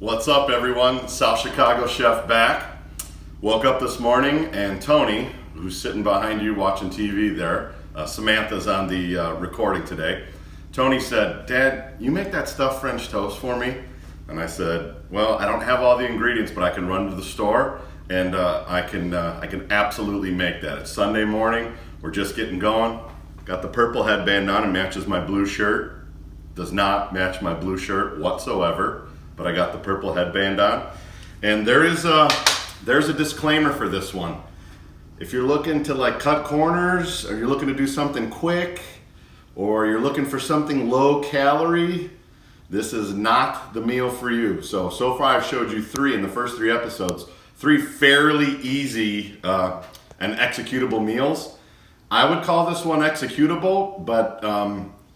What's up, everyone? South Chicago Chef back. Woke up this morning and Tony, who's sitting behind you watching TV there, Samantha's on the recording today. Tony said, "Dad, you make that stuffed French toast for me?" And I said, "Well, I don't have all the ingredients, but I can run to the store and I can absolutely make that." It's Sunday morning. We're just getting going. Got the purple headband on. It matches my blue shirt. Does not match my blue shirt whatsoever, but I got the purple headband on. And there's a disclaimer for this one. If you're looking to like cut corners, or you're looking to do something quick, or you're looking for something low calorie, this is not the meal for you. So far I've showed you three in the first 3 episodes, 3 fairly easy and executable meals. I would call this one executable, but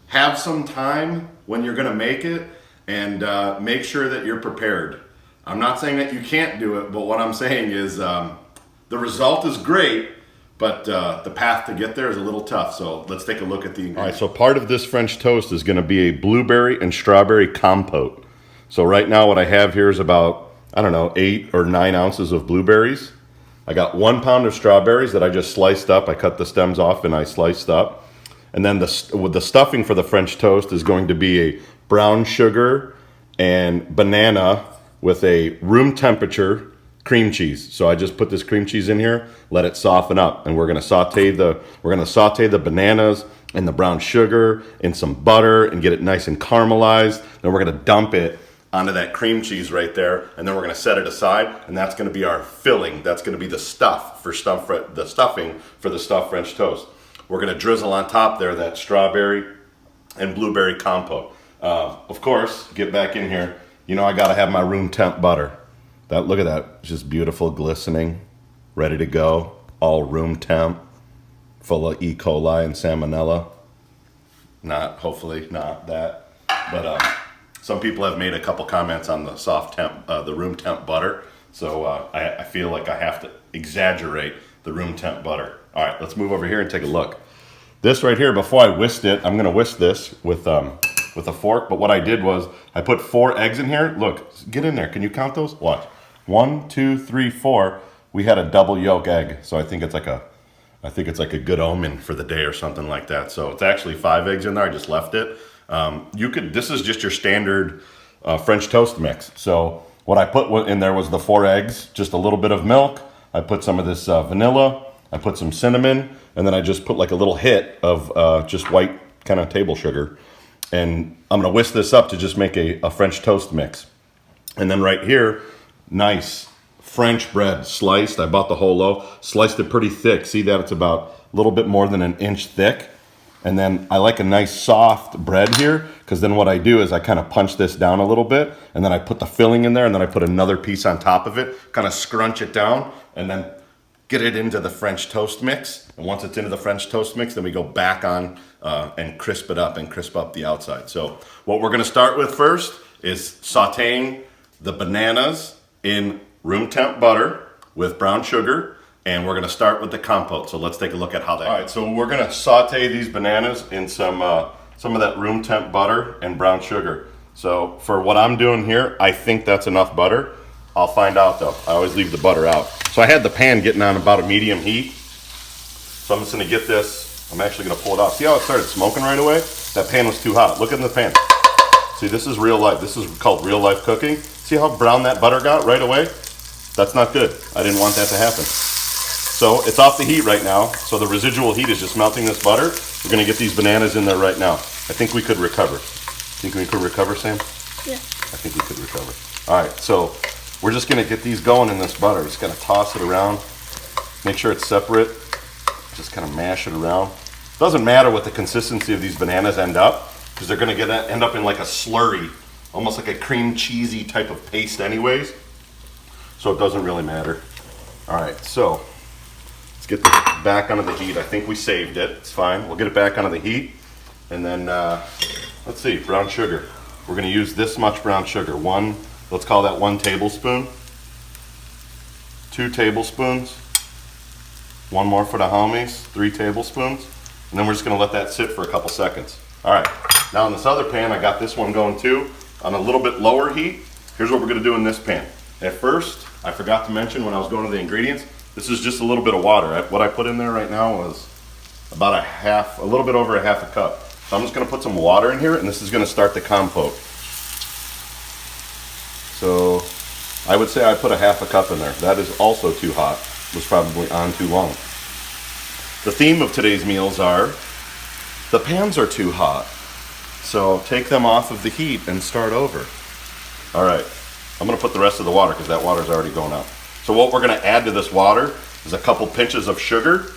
have some time when you're gonna make it and make sure that you're prepared. I'm not saying that you can't do it, but what I'm saying is the result is great, but the path to get there is a little tough. So let's take a look at the ingredients. All right, so part of this French toast is gonna be a blueberry and strawberry compote. So right now what I have here is about, 8 or 9 ounces of blueberries. I got 1 pound of strawberries that I just sliced up. I cut the stems off and I sliced up. And then the stuffing for the French toast is going to be a brown sugar and banana with a room temperature cream cheese. So I just put this cream cheese in here, let it soften up, and we're gonna saute the bananas and the brown sugar in some butter and get it nice and caramelized. Then we're gonna dump it onto that cream cheese right there, and then we're gonna set it aside, and that's gonna be our filling. That's gonna be the stuffing for the stuffed French toast. We're gonna drizzle on top there that strawberry and blueberry compote. Of course, get back in here, I gotta have my room temp butter. Look at that, it's just beautiful, glistening, ready to go, all room temp, full of E. coli and salmonella. Hopefully not that, but some people have made a couple comments on the soft temp, the room temp butter, so I feel like I have to exaggerate the room temp butter. All right, let's move over here and take a look. This right here, before I whisked it, I'm gonna whisk this with a fork, but what I did was I put 4 eggs in here. Look, get in there. Can you count those? Watch. 1, 2, 3, 4. We had a double yolk egg, so I think it's like a good omen for the day or something like that. So it's actually 5 eggs in there. I just left it. This is just your standard French toast mix. So what I put in there was the 4 eggs, just a little bit of milk. I put some of this vanilla. I put some cinnamon, and then I just put like a little hit of just white kind of table sugar. And I'm gonna whisk this up to just make a French toast mix. And then right here, nice French bread sliced. I bought the whole loaf, sliced it pretty thick. See that? It's about a little bit more than an inch thick. And then I like a nice soft bread here, because then what I do is I kind of punch this down a little bit, and then I put the filling in there, and then I put another piece on top of it, kind of scrunch it down, and then get it into the French toast mix. And once it's into the French toast mix, then we go back on and crisp it up and crisp up the outside. So what we're gonna start with first is sauteing the bananas in room temp butter with brown sugar, and we're gonna start with the compote. So let's take a look at how that goes. All right, so we're gonna saute these bananas in some of that room temp butter and brown sugar. So for what I'm doing here, I think that's enough butter. I'll find out though. I always leave the butter out. So I had the pan getting on about a medium heat. So I'm just gonna get this, I'm actually gonna pull it off. See how it started smoking right away? That pan was too hot. Look in the pan. See, this is real life. This is called real life cooking. See how brown that butter got right away? That's not good. I didn't want that to happen. So it's off the heat right now. So the residual heat is just melting this butter. We're gonna get these bananas in there right now. I think we could recover. Think we could recover, Sam? Yeah. I think we could recover. All right, so we're just gonna get these going in this butter. Just gonna toss it around. Make sure it's separate. Just kind of mash it around. Doesn't matter what the consistency of these bananas end up, because they're gonna end up in like a slurry, almost like a cream cheesy type of paste anyways. So it doesn't really matter. All right, so let's get this back onto the heat. I think we saved it, it's fine. We'll get it back onto the heat. And then, let's see, brown sugar. We're gonna use this much brown sugar. Let's call that 1 tablespoon. 2 tablespoons. 1 more for the homies, 3 tablespoons. And then we're just gonna let that sit for a couple seconds. All right, now in this other pan, I got this one going too, on a little bit lower heat. here's what we're gonna do in this pan. At first, I forgot to mention when I was going to the ingredients, this is just a little bit of water. What I put in there right now was about a little bit over a half a cup. So I'm just gonna put some water in here, and this is gonna start the compote. So I would say I put a half a cup in there. That is also too hot. Was probably on too long. The theme of today's meals are, the pans are too hot. So take them off of the heat and start over. All right, I'm gonna put the rest of the water because that water's already going out. So what we're gonna add to this water is a couple pinches of sugar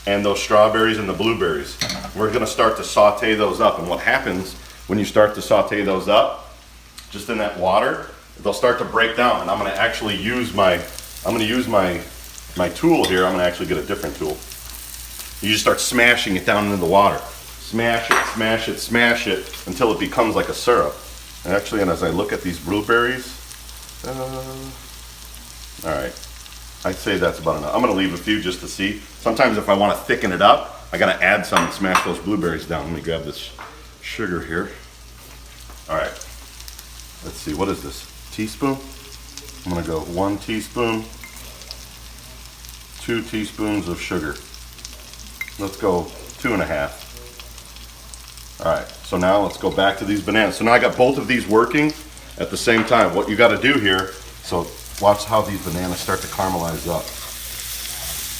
and those strawberries and the blueberries. We're gonna start to saute those up. And what happens when you start to saute those up, just in that water, they'll start to break down. And I'm gonna actually use my tool here. I'm gonna actually get a different tool. You just start smashing it down into the water. Smash it, smash it, smash it until it becomes like a syrup. And actually, and as I look at these blueberries, all right, I'd say that's about enough. I'm gonna leave a few just to see. Sometimes if I wanna thicken it up, I gotta add some and smash those blueberries down. Let me grab this sugar here. All right, let's see, what is this? Teaspoon? I'm gonna go 1 teaspoon, 2 teaspoons of sugar. Let's go 2.5. All right, so now let's go back to these bananas. So now I got both of these working at the same time. What you gotta do here, so watch how these bananas start to caramelize up.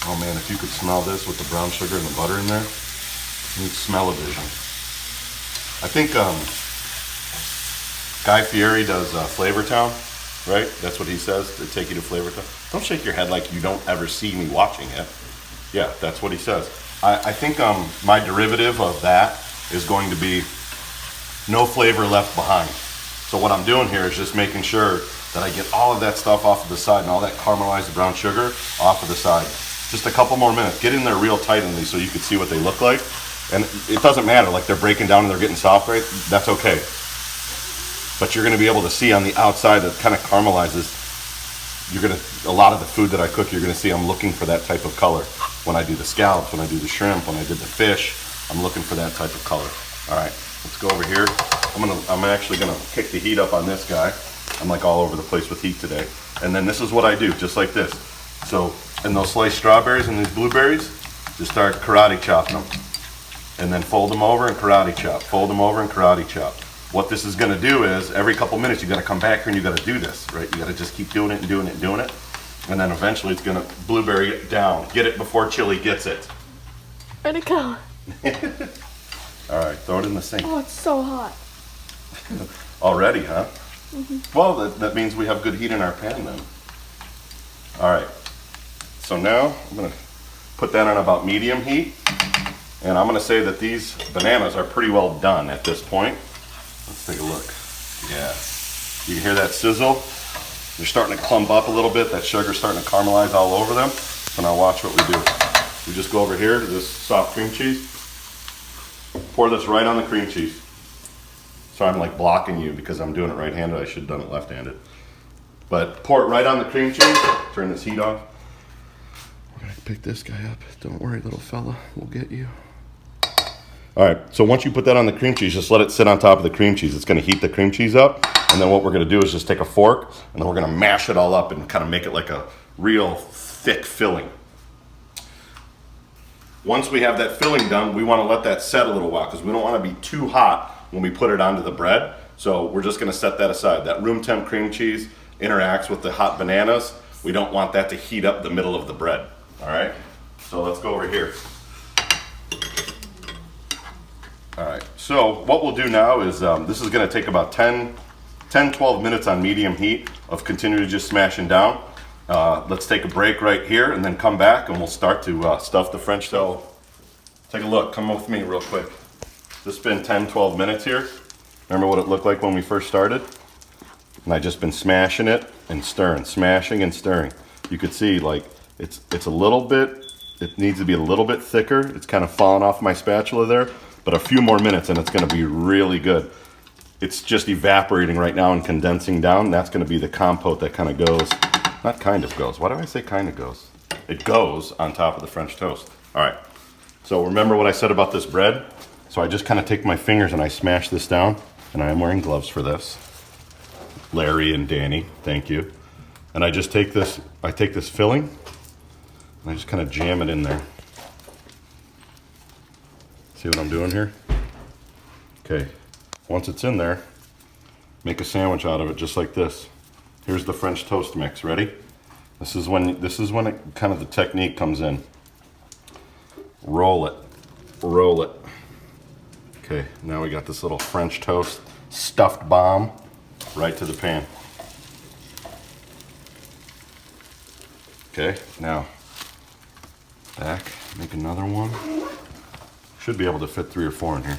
Oh man, if you could smell this with the brown sugar and the butter in there, you need smell-o-vision. I think Guy Fieri does Flavor Town, right? That's what he says, to take you to Flavor Town. Don't shake your head like you don't ever see me watching it. Yeah, that's what he says. I think my derivative of that is going to be no flavor left behind. So what I'm doing here is just making sure that I get all of that stuff off of the side and all that caramelized brown sugar off of the side. Just a couple more minutes. Get in there real tight in these so you can see what they look like. And it doesn't matter, like they're breaking down and they're getting soft, right? That's okay. But you're gonna be able to see on the outside that kind of caramelizes. A lot of the food that I cook, you're gonna see I'm looking for that type of color. When I do the scallops, when I do the shrimp, when I did the fish, I'm looking for that type of color. All right, let's go over here. I'm actually gonna kick the heat up on this guy. I'm like all over the place with heat today. And then this is what I do, just like this. So, in those sliced strawberries and these blueberries, just start karate chopping them. And then fold them over and karate chop. Fold them over and karate chop. What this is gonna do is, every couple minutes you gotta come back here and you gotta do this, right? You gotta just keep doing it and doing it and doing it. And then eventually it's gonna blueberry it down. Get it before chili gets it. Where'd it go? All right, throw it in the sink. Oh, it's so hot. Already, huh? Mm-hmm. Well, that means we have good heat in our pan then. All right, so now I'm gonna put that on about medium heat. And I'm gonna say that these bananas are pretty well done at this point. Let's take a look. Yeah, you can hear that sizzle. They're starting to clump up a little bit. That sugar's starting to caramelize all over them. So now watch what we do. We just go over here to this soft cream cheese. Pour this right on the cream cheese. So I'm like blocking you because I'm doing it right-handed. I should have done it left-handed. But pour it right on the cream cheese. Turn this heat off. We're gonna pick this guy up. Don't worry, little fella. We'll get you. All right, so once you put that on the cream cheese, just let it sit on top of the cream cheese. It's gonna heat the cream cheese up. And then what we're gonna do is just take a fork and then we're gonna mash it all up and kind of make it like a real thick filling. Once we have that filling done, we wanna let that set a little while because we don't wanna be too hot when we put it onto the bread. So we're just gonna set that aside. That room temp cream cheese interacts with the hot bananas. We don't want that to heat up the middle of the bread, all right? So let's go over here. All right, so what we'll do now is, this is gonna take about 10-12 minutes on medium heat of continually just smashing down. Let's take a break right here and then come back and we'll start to stuff the French toast. Take a look, come with me real quick. This has been 10-12 minutes here. Remember what it looked like when we first started? And I just been smashing it and stirring, smashing and stirring. You could see like it's a little bit, it needs to be a little bit thicker. It's kind of falling off my spatula there, but a few more minutes and it's gonna be really good. It's just evaporating right now and condensing down. That's gonna be the compote that kind of goes, not kind of goes, why do I say kind of goes? It goes on top of the French toast. All right, so remember what I said about this bread? So I just kind of take my fingers and I smash this down, and I am wearing gloves for this. Larry and Danny, thank you. And I just take this filling and I just kind of jam it in there. See what I'm doing here? Okay, once it's in there, make a sandwich out of it just like this. Here's the French toast mix, ready? This is when it kind of the technique comes in. Roll it, roll it. Okay, now we got this little French toast stuffed bomb right to the pan. Okay, now back, make another one. Should be able to fit 3 or 4 in here.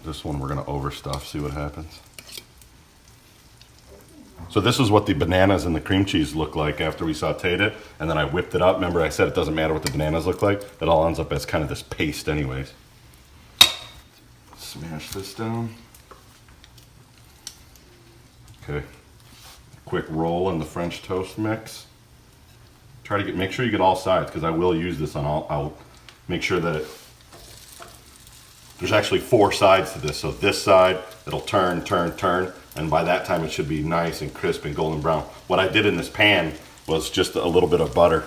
This one we're gonna overstuff, see what happens. So this is what the bananas and the cream cheese look like after we sauteed it, and then I whipped it up. Remember I said it doesn't matter what the bananas look like, it all ends up as kind of this paste anyways. Smash this down. Okay, quick roll in the French toast mix. Try to make sure you get all sides, because I will use this on all. I'll make sure that there's actually 4 sides to this. So this side, it'll turn, turn, turn, and by that time it should be nice and crisp and golden brown. What I did in this pan was just a little bit of butter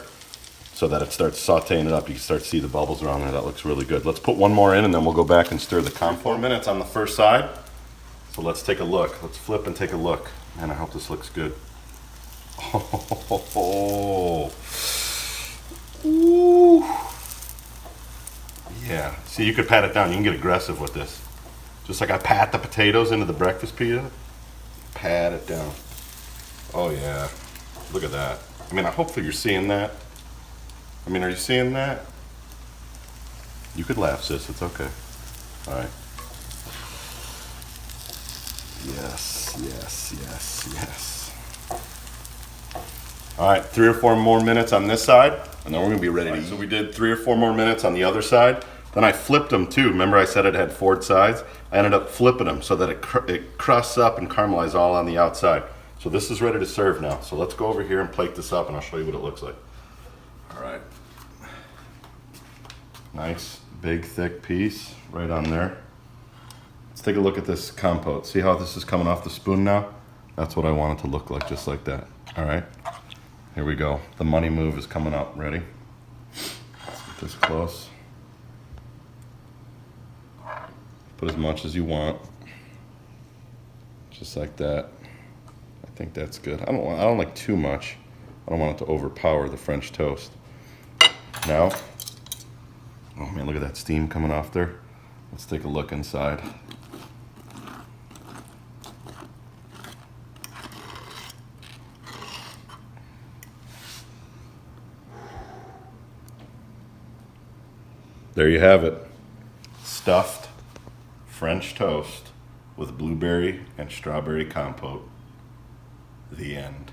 so that it starts sauteing it up. You can start to see the bubbles around there. That looks really good. Let's put one more in and then we'll go back and stir the compote. 4 minutes on the first side. So let's take a look. Let's flip and take a look. Man, I hope this looks good. Oh, ooh. Yeah, see, you could pat it down. You can get aggressive with this. Just like I pat the potatoes into the breakfast pita. Pat it down. Oh yeah, look at that. I mean, hopefully you're seeing that. I mean, are you seeing that? You could laugh, sis, it's okay. All right. Yes, yes, yes, yes. All right, 3 or 4 more minutes on this side, and then we're gonna be ready to eat. So we did 3 or 4 more minutes on the other side. Then I flipped them too. Remember I said it had 4 sides? I ended up flipping them so that it crusts up and caramelizes all on the outside. So this is ready to serve now. So let's go over here and plate this up and I'll show you what it looks like. All right. Nice, big, thick piece right on there. Let's take a look at this compote. See how this is coming off the spoon now? That's what I want it to look like, just like that. All right, here we go. The money move is coming up. Ready? Let's get this close. Put as much as you want, just like that. I think that's good. I don't like too much. I don't want it to overpower the French toast. Now, oh man, look at that steam coming off there. Let's take a look inside. There you have it. Stuffed French toast with blueberry and strawberry compote. The end.